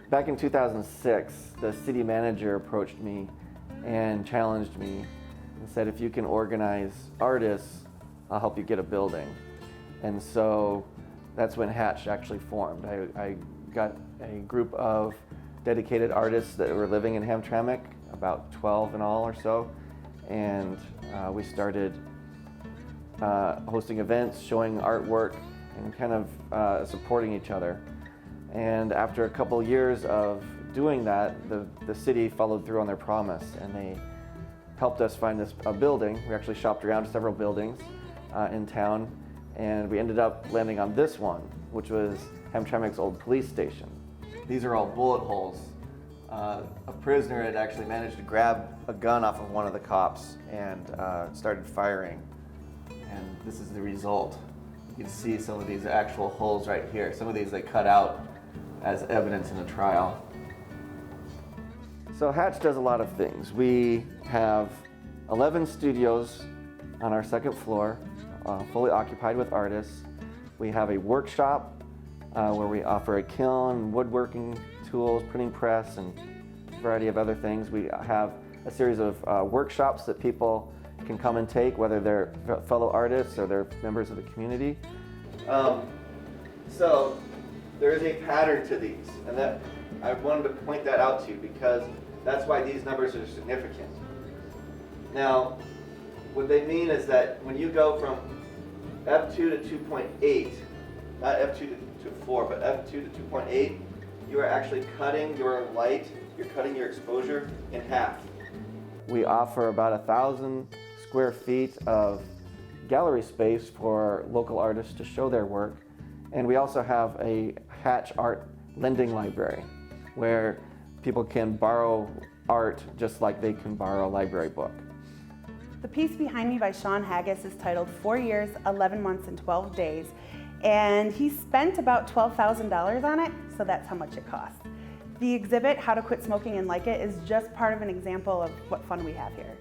Back in 2006, the city manager approached me and challenged me and said, if you can organize artists, I'll help you get a building. And so that's when Hatch actually formed. I got a group of dedicated artists that were living in Hamtramck, about 12 in all or so, and we started hosting events, showing artwork, and kind of supporting each other. And after a couple years of doing that, the city followed through on their promise, and they helped us find a building. We actually shopped around several buildings in town, and we ended up landing on this one, which was Hamtramck's old police station. These are all bullet holes. A prisoner had actually managed to grab a gun off of one of the cops and started firing. And this is the result. You can see some of these actual holes right here. Some of these they cut out as evidence in a trial. So Hatch does a lot of things. We have 11 studios on our second floor, fully occupied with artists. We have a workshop where we offer a kiln, woodworking tools, printing press, and a variety of other things. We have a series of workshops that people can come and take, whether they're fellow artists or they're members of the community. So there is a pattern to these, and that I wanted to point that out to you because that's why these numbers are significant. Now, what they mean is that when you go from F2 to 2.8, not F2 to 4, but F2 to 2.8, you are actually cutting your light, you're cutting your exposure in half. We offer about 1,000 square feet of gallery space for local artists to show their work. And we also have a Hatch Art lending library where people can borrow art just like they can borrow a library book. The piece behind me by Sean Haggis is titled 4 Years, 11 Months and 12 Days. And he spent about $12,000 on it, so that's how much it cost. The exhibit, How to Quit Smoking and Like It, is just part of an example of what fun we have here.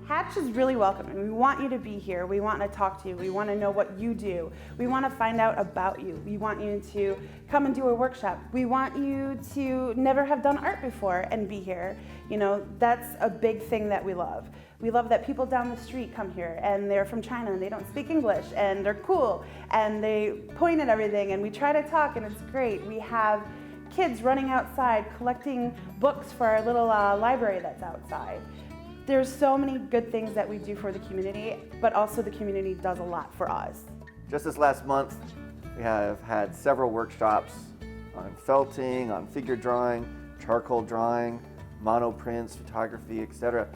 Hatch is really welcoming. We want you to be here. We want to talk to you. We want to know what you do. We want to find out about you. We want you to come and do a workshop. We want you to never have done art before and be here. You know, that's a big thing that we love. We love that people down the street come here and they're from China and they don't speak English and they're cool and they point at everything and we try to talk and it's great. We have kids running outside collecting books for our little library that's outside. There's so many good things that we do for the community, but also the community does a lot for us. Just this last month, we have had several workshops on felting, on figure drawing, charcoal drawing, monoprints, photography, etc.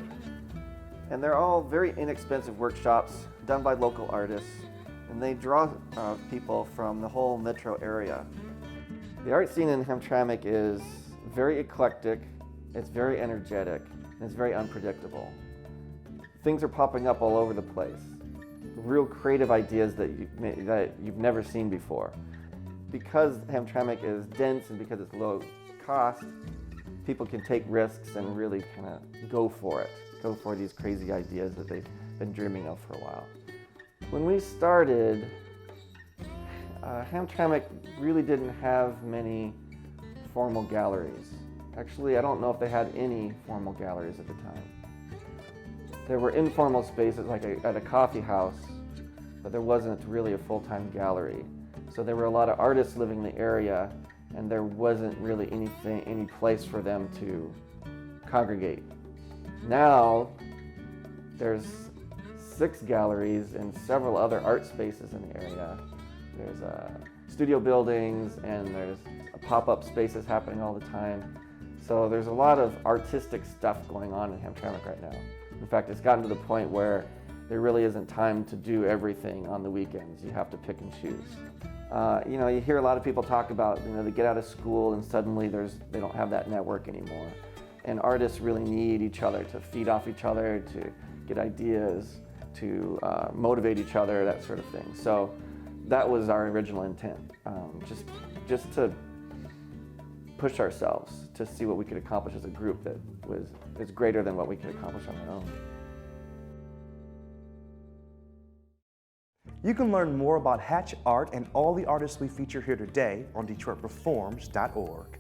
And they're all very inexpensive workshops done by local artists, and they draw people from the whole metro area. The art scene in Hamtramck is very eclectic, it's very energetic, and it's very unpredictable. Things are popping up all over the place. Real creative ideas that you've never seen before. Because Hamtramck is dense and because it's low cost, people can take risks and really kind of go for it. Go for these crazy ideas that they've been dreaming of for a while. When we started, Hamtramck really didn't have many formal galleries. Actually, I don't know if they had any formal galleries at the time. There were informal spaces like at a coffee house, but there wasn't really a full-time gallery. So there were a lot of artists living in the area, and there wasn't really any place for them to congregate. Now, there's 6 galleries and several other art spaces in the area. There's studio buildings and there's pop-up spaces happening all the time. So there's a lot of artistic stuff going on in Hamtramck right now. In fact, it's gotten to the point where there really isn't time to do everything on the weekends. You have to pick and choose. You know, you hear a lot of people talk about, you know, they get out of school and suddenly they don't have that network anymore. And artists really need each other to feed off each other, to get ideas, to motivate each other, that sort of thing. So that was our original intent, just to push ourselves to see what we could accomplish as a group that is greater than what we could accomplish on our own. You can learn more about Hatch Art and all the artists we feature here today on DetroitReforms.org.